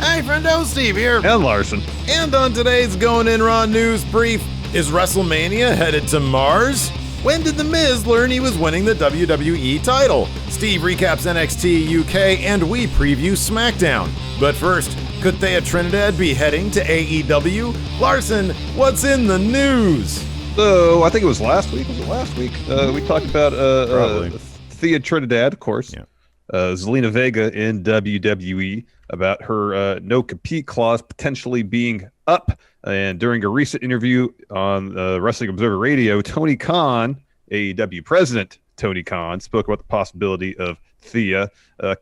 Hey, friendo, Steve here. And Larson. And on today's Going In Raw news brief, is WrestleMania headed to Mars? When did The Miz learn he was winning the WWE title? Steve recaps NXT UK and we preview Smackdown. But first, could Thea Trinidad be heading to AEW? Larson, what's in the news? So, I think it was last week. We talked about Thea Trinidad, of course. Yeah. Zelina Vega in WWE, about her no-compete clause potentially being up. And during a recent interview on Wrestling Observer Radio, Tony Khan, AEW president Tony Khan, spoke about the possibility of Thea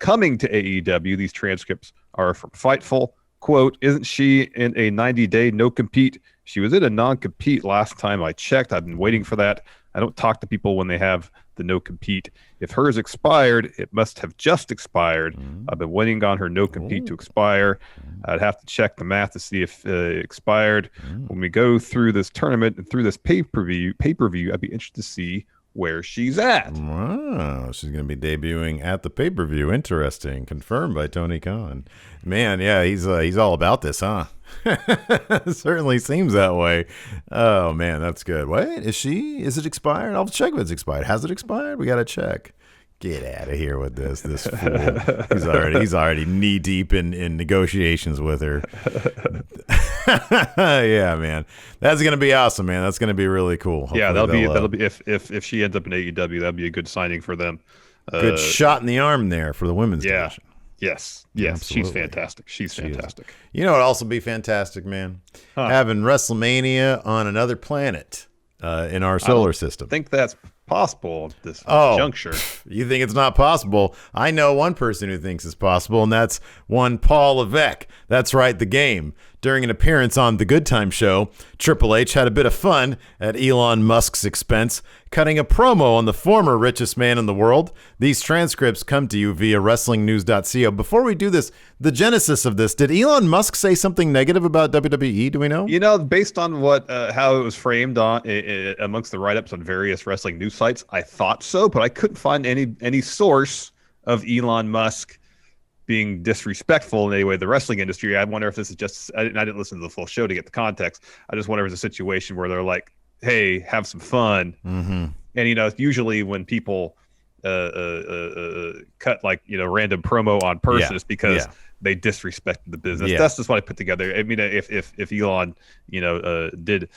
coming to AEW. These transcripts are from Fightful. Quote, isn't she in a 90-day no-compete? She was in a non-compete last time I checked. I've been waiting for that. I don't talk to people when they have the no-compete. If hers expired, it must have just expired. I've been waiting on her no-compete to expire. I'd have to check the math to see if it expired. When we go through this tournament and through this pay-per-view, I'd be interested to see where she's at. Wow, she's going to be debuting at the pay-per-view. Interesting. Confirmed by Tony Khan. Man, yeah, he's all about this, huh? Certainly seems that way. Oh, man, that's good. Wait, is it expired? I'll check if it's expired. Has it expired? We got to check. Get out of here with this fool. He's already knee deep in negotiations with her. Yeah, man, that's gonna be awesome, man. That's gonna be really cool. Hopefully that'll be if she ends up in AEW, that'd be a good signing for them. Good shot in the arm there for the women's division. Yes, absolutely. She's fantastic. She's fantastic. You know, it'd also be fantastic, man. Having WrestleMania on another planet in our solar system. I think that's possible at this juncture. You think it's not possible? I know one person who thinks it's possible, and that's one Paul Levesque. That's right, the game. During an appearance on The Good Time Show, Triple H had a bit of fun at Elon Musk's expense, cutting a promo on the former richest man in the world. These transcripts come to you via WrestlingNews.co. Before we do this, the genesis of this, did Elon Musk say something negative about WWE? Do we know? You know, based on how it was framed on amongst the write-ups on various wrestling news sites, I thought so, but I couldn't find any source of Elon Musk being disrespectful in any way the wrestling industry. I wonder if this is just, I didn't listen to the full show to get the context. I just wonder if it's a situation where they're like, hey, have some fun. And, you know, usually when people cut like, you know, random promo on purpose because they disrespected the business. That's just what I put together. I mean, if Elon, you know, did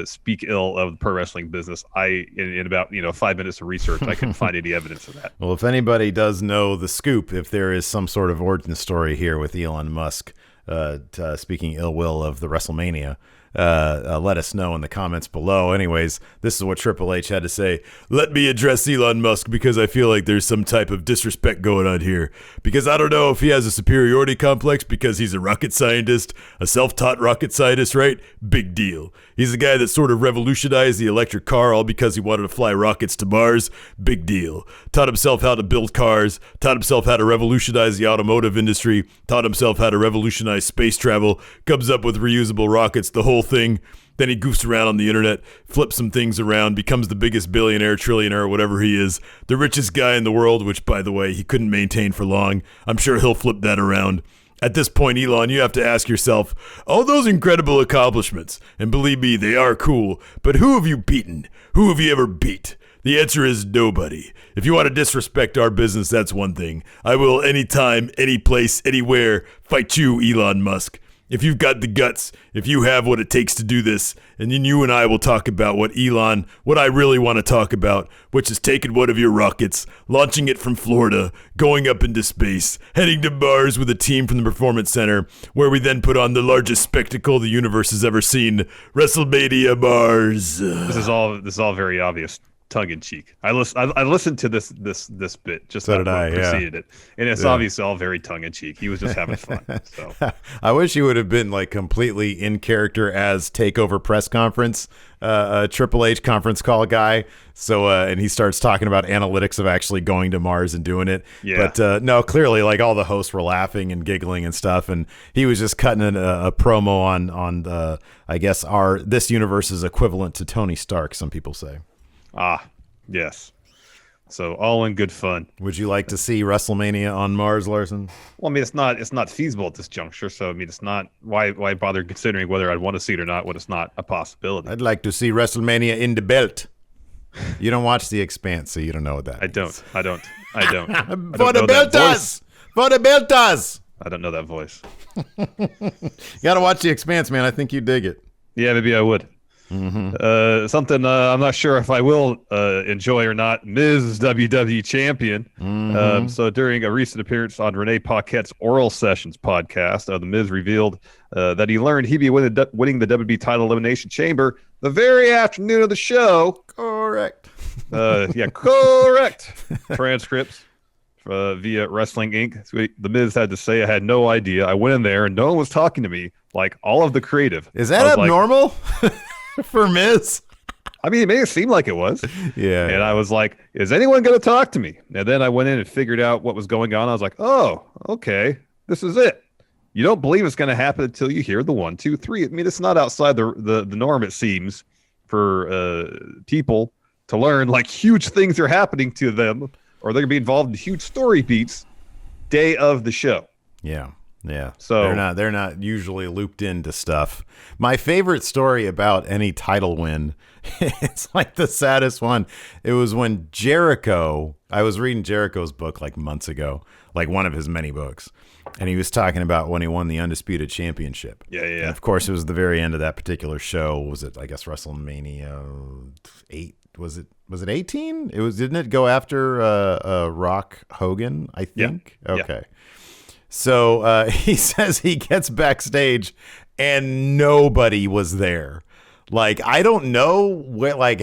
speak ill of the pro wrestling business, in about 5 minutes of research, I couldn't find any evidence of that. Well, if anybody does know the scoop, if there is some sort of origin story here with Elon Musk speaking ill will of the WrestleMania, let us know in the comments below. Anyways, this is what Triple H had to say. Let me address Elon Musk because I feel like there's some type of disrespect going on here. Because I don't know if he has a superiority complex because he's a rocket scientist, a self-taught rocket scientist, right? Big deal. He's the guy that sort of revolutionized the electric car all because he wanted to fly rockets to Mars. Big deal. Taught himself how to build cars, taught himself how to revolutionize the automotive industry, taught himself how to revolutionize space travel, comes up with reusable rockets, the whole thing. Then he goofs around on the internet, flips some things around, becomes the biggest billionaire, trillionaire, whatever he is, the richest guy in the world, which, by the way, he couldn't maintain for long. I'm sure he'll flip that around. At this point, Elon, you have to ask yourself, all those incredible accomplishments, and believe me, they are cool, but who have you beaten? Who have you ever beat? The answer is nobody. If you want to disrespect our business, that's one thing. I will anytime, any place, anywhere, fight you, Elon Musk. If you've got the guts, if you have what it takes to do this, and then you and I will talk about what I really want to talk about, which is taking one of your rockets, launching it from Florida, going up into space, heading to Mars with a team from the Performance Center, where we then put on the largest spectacle the universe has ever seen, WrestleMania Mars. This is all very obvious. Tongue in cheek. I listened to this bit just so did I preceded it, and it's obviously all very tongue in cheek. He was just having fun. So I wish he would have been like completely in character as Takeover press conference, Triple H conference call guy. So and he starts talking about analytics of actually going to Mars and doing it. Yeah. But no, clearly like all the hosts were laughing and giggling and stuff, and he was just cutting a promo on the I guess this universe's equivalent to Tony Stark. Some people say. Ah, yes. So all in good fun. Would you like to see WrestleMania on Mars, Larson? Well, I mean, it's not feasible at this juncture. So I mean, it's not why bother considering whether I'd want to see it or not when it's not a possibility. I'd like to see WrestleMania in the belt. You don't watch The Expanse, so you don't know what that means. I don't. For the belters! For the belters! I don't know that voice. You got to watch The Expanse, man. I think you dig it. Yeah, maybe I would. Mm-hmm. Something I'm not sure if I will enjoy or not. Miz WWE champion. Mm-hmm. So during a recent appearance on Renee Paquette's Oral Sessions podcast, the Miz revealed that he learned he'd be winning the WWE title Elimination Chamber the very afternoon of the show. Correct. Correct. Transcripts via Wrestling Inc. So the Miz had to say, I had no idea. I went in there and no one was talking to me. Like all of the creative. Is that abnormal for Miz? I mean, it made it seem like it was. Yeah. And I was like, is anyone going to talk to me? And then I went in and figured out what was going on. I was like, oh, okay, this is it. You don't believe it's going to happen until you hear the 1, 2, 3. I mean, it's not outside the norm, it seems, for people to learn like huge things are happening to them or they're going to be involved in huge story beats day of the show. Yeah. Yeah. So they're not usually looped into stuff. My favorite story about any title win, it's like the saddest one. It was when Jericho, I was reading Jericho's book like months ago, like one of his many books. And he was talking about when he won the Undisputed Championship. Yeah. And of course, it was the very end of that particular show. Was it, I guess, WrestleMania 8? Was it 18? Didn't it go after Rock Hogan, I think? Yeah. Okay. Yeah. So he says he gets backstage and nobody was there. Like, I don't know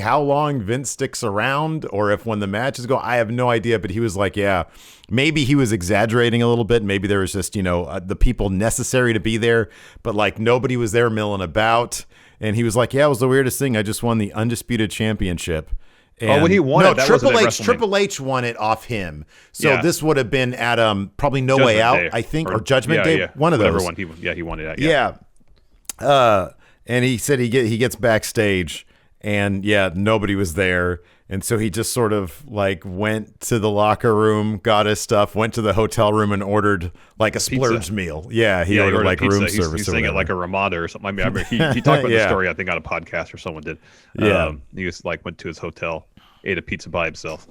how long Vince sticks around or if when the matches go, I have no idea. But he was like, yeah, maybe he was exaggerating a little bit. Maybe there was just, the people necessary to be there, but like nobody was there milling about. And he was like, yeah, it was the weirdest thing. I just won the Undisputed Championship. And when he won it, that Triple H won it off him. So this would have been at probably No Way Out, I think, or Judgment Day. One of those. One he won it at. Yeah. And he said he gets backstage, and nobody was there, and so he just sort of like went to the locker room, got his stuff, went to the hotel room, and ordered like a splurge meal. Yeah, he ordered like room service. He's saying it like a Ramada or something. I mean, he talked about the story. I think on a podcast or someone did. Yeah, he just like went to his hotel, ate a pizza by himself.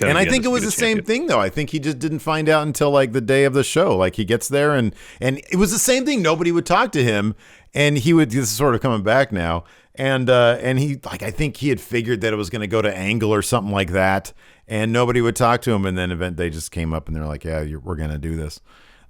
And I think it was the same thing, though. I think he just didn't find out until like the day of the show. Like he gets there and it was the same thing. Nobody would talk to him, and he would. This is sort of coming back now, and he I think he had figured that it was going to go to Angle or something like that, and nobody would talk to him. And then they just came up and they're like, yeah, we're going to do this.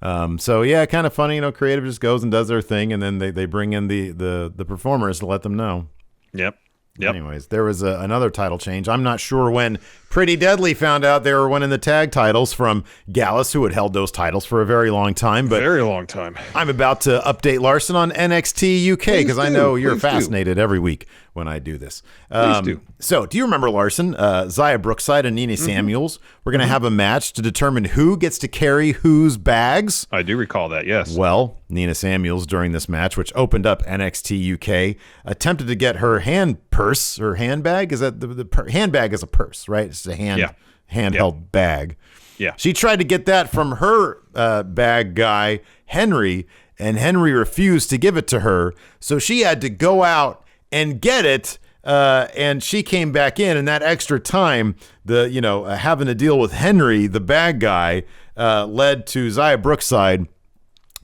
So yeah, kind of funny. Creative just goes and does their thing, and then they bring in the performers to let them know. Yep. Anyways, there was another title change. I'm not sure when Pretty Deadly found out they were winning the tag titles from Gallus, who had held those titles for a very long time. But very long time. I'm about to update Larson on NXT UK because I know you're fascinated every week when I do this. Please do. So, do you remember, Larson, Xia Brookside and Nina Samuels? We're going to have a match to determine who gets to carry whose bags. I do recall that, yes. Well, Nina Samuels, during this match, which opened up NXT UK, attempted to get her handbag. Is that the handbag is a purse, right? It's a handheld bag. Yeah. She tried to get that from her bag guy, Henry, and Henry refused to give it to her. So she had to go out and get it. And she came back in, and that extra time, having to deal with Henry, the bad guy, led to Xia Brookside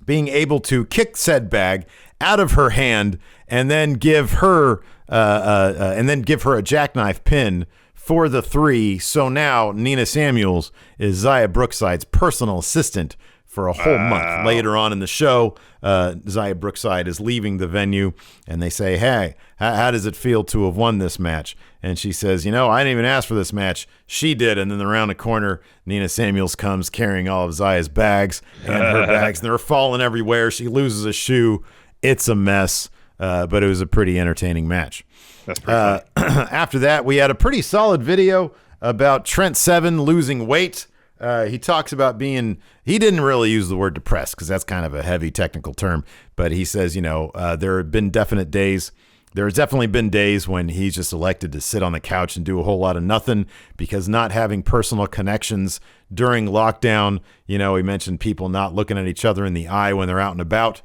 being able to kick said bag out of her hand and then give her a jackknife pin for the 3. So now Nina Samuels is Xia Brookside's personal assistant for a whole month. Later on in the show, Xia Brookside is leaving the venue, and they say, hey, how does it feel to have won this match? And she says, I didn't even ask for this match. She did. And then around the corner, Nina Samuels comes carrying all of Xia's bags and her bags, and they're falling everywhere. She loses a shoe. It's a mess, but it was a pretty entertaining match. That's pretty funny. After that, we had a pretty solid video about Trent Seven losing weight. He talks about he didn't really use the word depressed because that's kind of a heavy technical term, but he says, there have been definite days There's definitely been days when he's just elected to sit on the couch and do a whole lot of nothing because not having personal connections during lockdown, he mentioned people not looking at each other in the eye when they're out and about,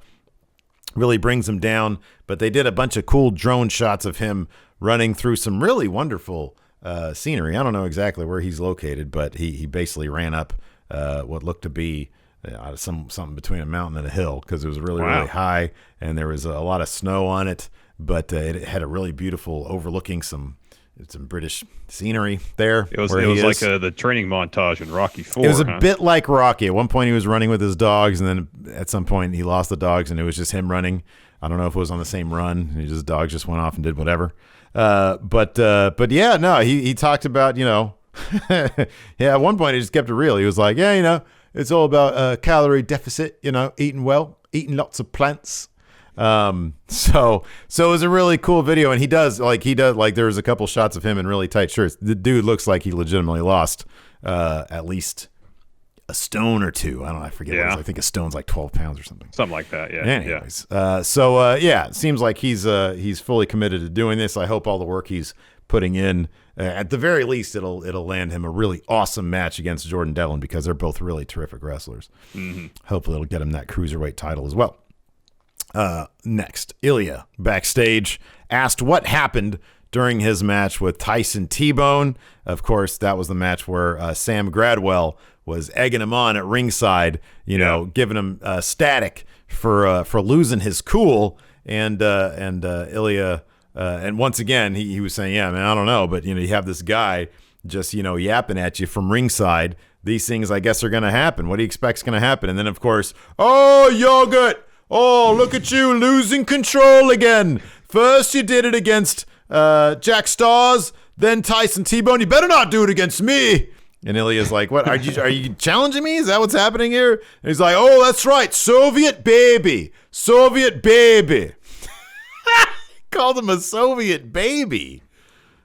really brings him down. But they did a bunch of cool drone shots of him running through some really wonderful scenery. I don't know exactly where he's located, but he basically ran up what looked to be something between a mountain and a hill because it was really, really high, and there was a lot of snow on it. But it had a really beautiful overlooking some British scenery there. It was like the training montage in Rocky IV. It was a bit like Rocky. At one point he was running with his dogs, and then at some point he lost the dogs, and it was just him running. I don't know if it was on the same run. His dogs just went off and did whatever. But yeah, no, he talked about, yeah, at one point he just kept it real. He was like, yeah, it's all about calorie deficit, eating well, eating lots of plants. So it was a really cool video, and he does there's a couple shots of him in really tight shirts. The dude looks like he legitimately lost at least a stone or two. I forget. Yeah. I think a stone's like 12 pounds or something. Something like that. Yeah. Anyways, it seems like he's fully committed to doing this. I hope all the work he's putting in, at the very least, it'll land him a really awesome match against Jordan Devlin because they're both really terrific wrestlers. Mm-hmm. Hopefully, it'll get him that cruiserweight title as well. Next, Ilya backstage asked what happened during his match with Tyson T-Bone. Of course, that was the match where Sam Gradwell was egging him on at ringside, giving him static for losing his cool. And Ilya, and once again, he was saying, yeah, man, I don't know, but you have this guy just yapping at you from ringside. These things, I guess, are going to happen. What do you expect's going to happen? And then, of course, oh, yogurt. Oh, look at you losing control again. First you did it against Jack Stars, then Tyson T-Bone. You better not do it against me. And Ilya's like, what? Are you challenging me? Is that what's happening here? And he's like, oh, that's right. Soviet baby. Soviet baby. Called him a Soviet baby,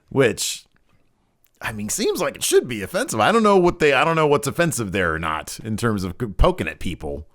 which, seems like it should be offensive. I don't know what's offensive there or not in terms of poking at people.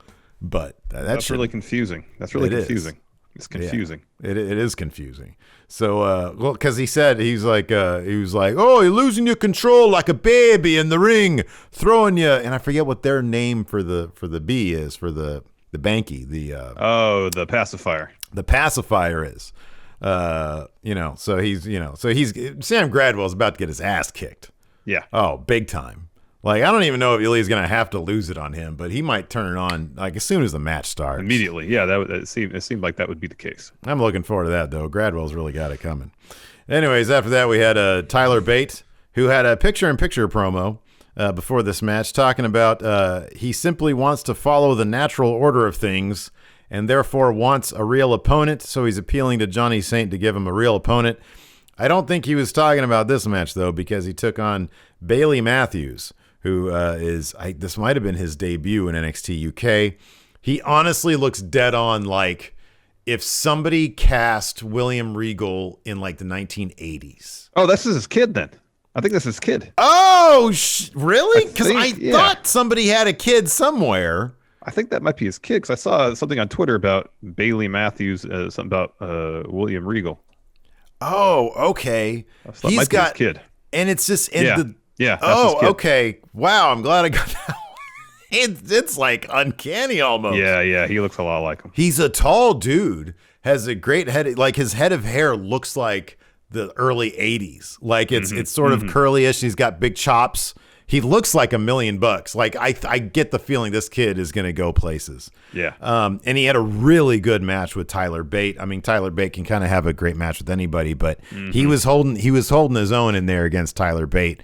But that's really confusing. That's really confusing. It's confusing. Yeah, it is confusing. So, because he was like, oh, you're losing your control like a baby in the ring, throwing you. And I forget what their name for the B is for the banky. The pacifier. The pacifier is, so he's Sam Gradwell's about to get his ass kicked. Yeah. Oh, big time. Like, I don't even know if Ilya's going to have to lose it on him, but he might turn it on like as soon as the match starts. Immediately. Yeah, it seemed like that would be the case. I'm looking forward to that, though. Gradwell's really got it coming. Anyways, after that, we had Tyler Bate, who had a picture-in-picture promo before this match, talking about he simply wants to follow the natural order of things and therefore wants a real opponent, so he's appealing to Johnny Saint to give him a real opponent. I don't think he was talking about this match, though, because he took on Bailey Matthews, who this might have been his debut in NXT UK. He honestly looks dead on like if somebody cast William Regal in like the 1980s. Oh, this is his kid then. I think this is his kid. Oh, really? Because I thought somebody had a kid somewhere. I think that might be his kid because I saw something on Twitter about Bailey Matthews, something about William Regal. Oh, okay. He's got his kid. And it's just Yeah. Oh, okay. Wow. I'm glad I got that one. It's like uncanny almost. Yeah. He looks a lot like him. He's a tall dude, has a great head. Like his head of hair looks like the early 80s. Like it's sort of curly-ish. He's got big chops. He looks like $1 million. Like I get the feeling this kid is going to go places. Yeah. And he had a really good match with Tyler Bate. Tyler Bate can kind of have a great match with anybody, but he was holding his own in there against Tyler Bate.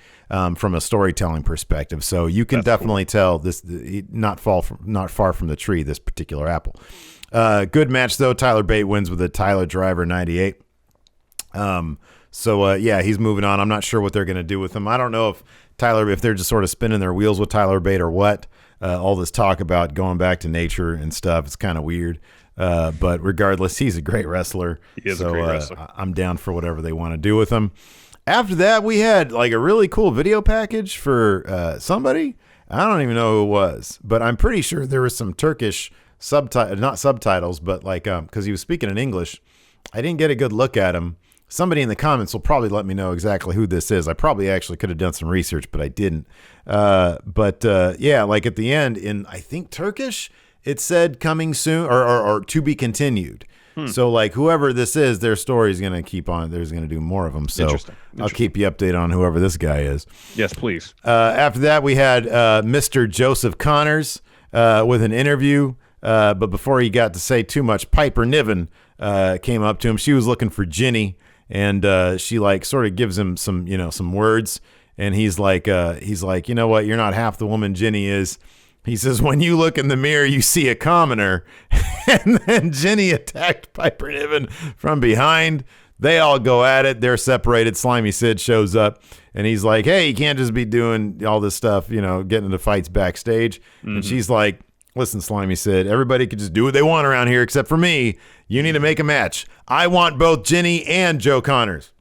From a storytelling perspective, so you can definitely tell this not far from the tree. This particular apple. Good match though. Tyler Bate wins with a Tyler Driver 98. He's moving on. I'm not sure what they're going to do with him. I don't know if they're just sort of spinning their wheels with Tyler Bate or what. All this talk about going back to nature and stuff. It's kind of weird. But regardless, he's a great wrestler. He is a great wrestler. I'm down for whatever they want to do with him. After that, we had like a really cool video package for somebody. I don't even know who it was, but I'm pretty sure there was some Turkish not subtitles, but like because he was speaking in English, I didn't get a good look at him. Somebody in the comments will probably let me know exactly who this is. I probably actually could have done some research, but I didn't. Yeah, like at the end in, I think, Turkish, it said coming soon or to be continued. So like whoever this is, their story is going to keep on. There's going to do more of them. So I'll keep you updated on whoever this guy is. Yes, please. After that, we had Mr. Joseph Connors with an interview. But before he got to say too much, Piper Niven came up to him. She was looking for Ginny, and she like sort of gives him some words. And he's like, you know what? You're not half the woman Ginny is. He says, when you look in the mirror, you see a commoner. And then Ginny attacked Piper Niven from behind. They all go at it. They're separated. Slimy Sid shows up, and he's like, hey, you can't just be doing all this stuff, getting into fights backstage. Mm-hmm. And she's like, listen, Slimy Sid, everybody can just do what they want around here except for me. You need to make a match. I want both Ginny and Joe Connors.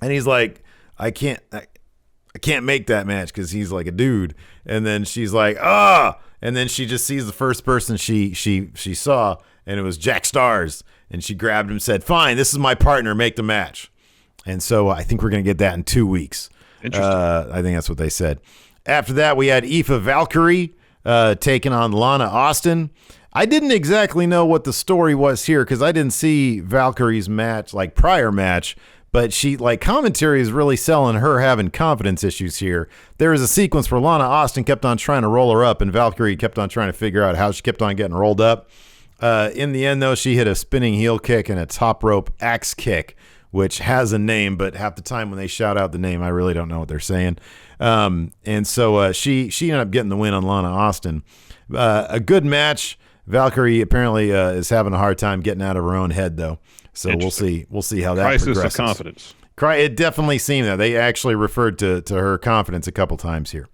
And he's like, I can't make that match because he's like a dude. And then she's like, and then she just sees the first person she saw, and it was Jack Stars. And she grabbed him and said, fine, this is my partner, make the match. And so I think we're going to get that in 2 weeks. Interesting. I think that's what they said. After that, we had Aoife Valkyrie taking on Lana Austin. I didn't exactly know what the story was here because I didn't see Valkyrie's match, like prior match. But she, like, commentary is really selling her having confidence issues here. There was a sequence where Lana Austin kept on trying to roll her up, and Valkyrie kept on trying to figure out how she kept on getting rolled up. In the end, though, she hit a spinning heel kick and a top rope axe kick, which has a name, but half the time when they shout out the name, I really don't know what they're saying. And so she ended up getting the win on Lana Austin. A good match. Valkyrie apparently is having a hard time getting out of her own head, though. So we'll see how that Crisis progresses. of confidence. It definitely seemed that. They actually referred to her confidence a couple times here.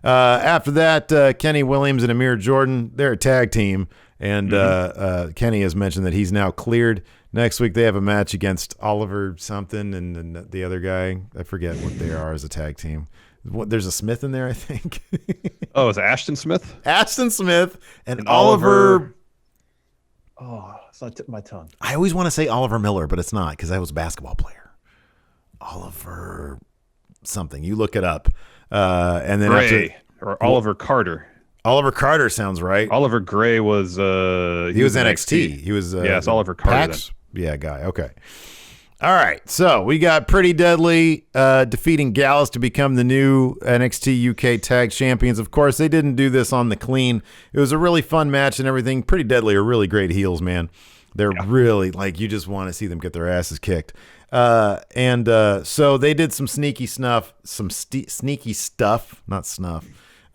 After that, Kenny Williams and Amir Jordan, they're a tag team. And Kenny has mentioned that he's now cleared. Next week, they have a match against Oliver something and the other guy. I forget what they are as a tag team. There's a Smith in there, I think. Oh, is it Ashton Smith? Ashton Smith and Oliver. Oh, it's on the tip of my tongue. I always want to say Oliver Miller, but it's not because I was a basketball player. Oliver something. You look it up. And then Gray or Oliver Carter. Oliver Carter sounds right. Oliver Gray was he was NXT. He was it's Oliver Carter. Yeah, guy. Okay. All right. So we got Pretty Deadly defeating Gallus to become the new NXT UK Tag Champions. Of course, they didn't do this on the clean. It was a really fun match and everything. Pretty Deadly are really great heels, man. They're really like you just want to see them get their asses kicked. So they did some sneaky stuff, not snuff.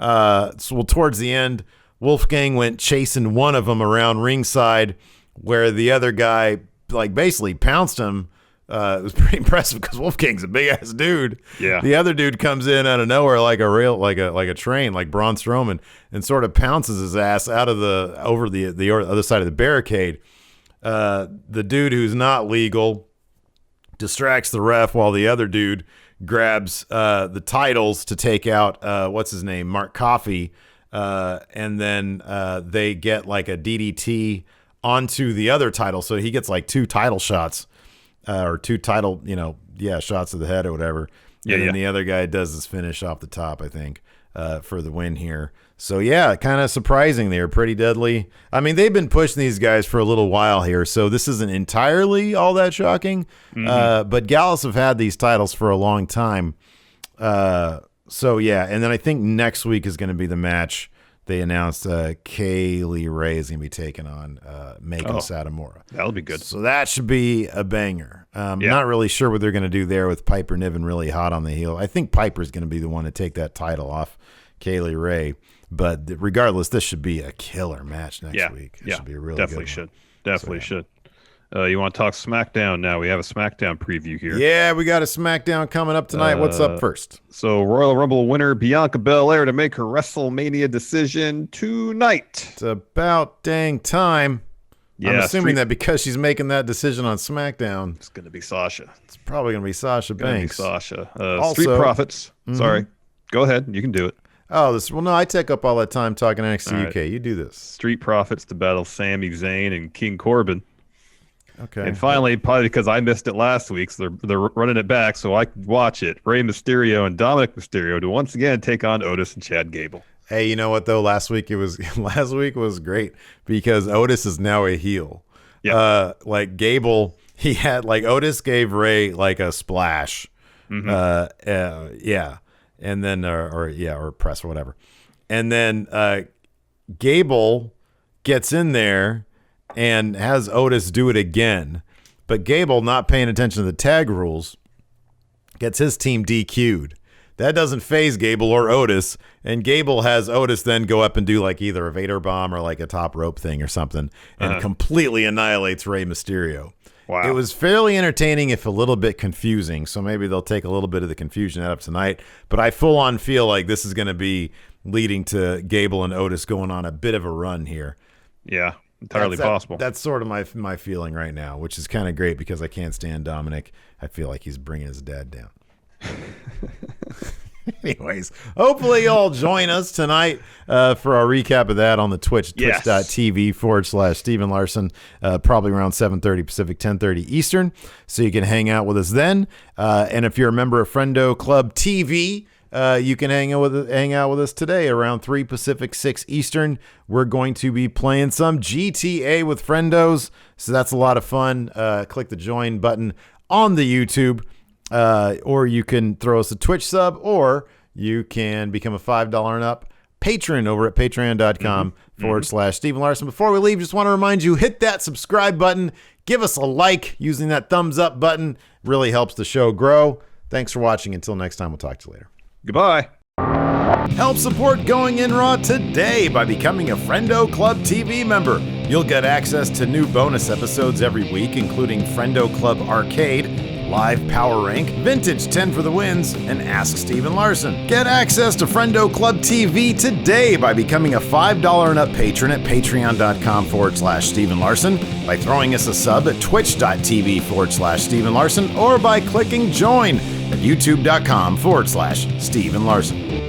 So towards the end, Wolfgang went chasing one of them around ringside where the other guy like basically pounced him. It was pretty impressive because Wolfgang's a big ass dude. Yeah. The other dude comes in out of nowhere like a train, like Braun Strowman, and sort of pounces his ass out of over the other side of the barricade. The dude who's not legal distracts the ref while the other dude grabs the titles to take out what's his name, Mark Coffey, and then they get like a DDT onto the other title, so he gets like 2 title shots or 2 title, shots to the head or whatever. And then the other guy does his finish off the top, I think, for the win here. So yeah, kind of surprising there. Pretty Deadly. I mean, they've been pushing these guys for a little while here, so this isn't entirely all that shocking. But Gallus have had these titles for a long time. So yeah, and then I think next week is going to be the match. They announced Kaylee Ray is going to be taking on Meiko Satomura. That'll be good. So that should be a banger. Not really sure what they're going to do there with Piper Niven really hot on the heel. I think Piper's going to be the one to take that title off Kaylee Ray. But regardless, this should be a killer match next week. It should be a really definitely good should. one. Definitely should. You want to talk SmackDown now? We have a SmackDown preview here. Yeah, we got a SmackDown coming up tonight. What's up first? So Royal Rumble winner Bianca Belair to make her WrestleMania decision tonight. It's about dang time. Yeah, I'm assuming that because she's making that decision on SmackDown. It's going to be Sasha. It's probably going to be Sasha Banks. Sasha. Street Profits. Sorry. Go ahead. You can do it. Oh, no, I take up all that time talking NXT UK. You do this. Street Profits to battle Sami Zayn and King Corbin. Okay. And finally, probably because I missed it last week, so they're running it back so I can watch it. Rey Mysterio and Dominic Mysterio to once again take on Otis and Chad Gable. Hey, you know what though? Last week was great because Otis is now a heel. Yeah. Like Gable, he had like Otis gave Rey like a splash. Yeah. And then or press or whatever. And then Gable gets in there and has Otis do it again. But Gable, not paying attention to the tag rules, gets his team DQ'd. That doesn't faze Gable or Otis, and Gable has Otis then go up and do like either a Vader bomb or like a top rope thing or something, and completely annihilates Rey Mysterio. Wow. It was fairly entertaining, if a little bit confusing, so maybe they'll take a little bit of the confusion out of tonight, but I full on feel like this is going to be leading to Gable and Otis going on a bit of a run here. Yeah, entirely possible. That's sort of my feeling right now, which is kind of great because I can't stand Dominic. I feel like he's bringing his dad down. Anyways, hopefully you'll join us tonight for our recap of that on the Twitch, twitch.tv/Steven Larson, probably around 7:30 Pacific, 10:30 Eastern, so you can hang out with us then. And if you're a member of Friendo Club TV, you can hang out with us today around 3 Pacific, 6 Eastern. We're going to be playing some GTA with Friendos, so that's a lot of fun. Click the join button on the YouTube. Or you can throw us a Twitch sub, or you can become a $5 and up patron over at patreon.com/Steven Larson. Before we leave, just want to remind you, hit that subscribe button. Give us a like using that thumbs up button. Really helps the show grow. Thanks for watching. Until next time, we'll talk to you later. Goodbye. Help support Going In Raw today by becoming a Friendo Club TV member. You'll get access to new bonus episodes every week, including Friendo Club Arcade, Live Power Rank, Vintage 10 for the Wins, and Ask Steven Larson. Get access to Friendo Club TV today by becoming a $5 and up patron at patreon.com/Steven Larson, by throwing us a sub at twitch.tv/Steven Larson, or by clicking join at youtube.com/Steven Larson.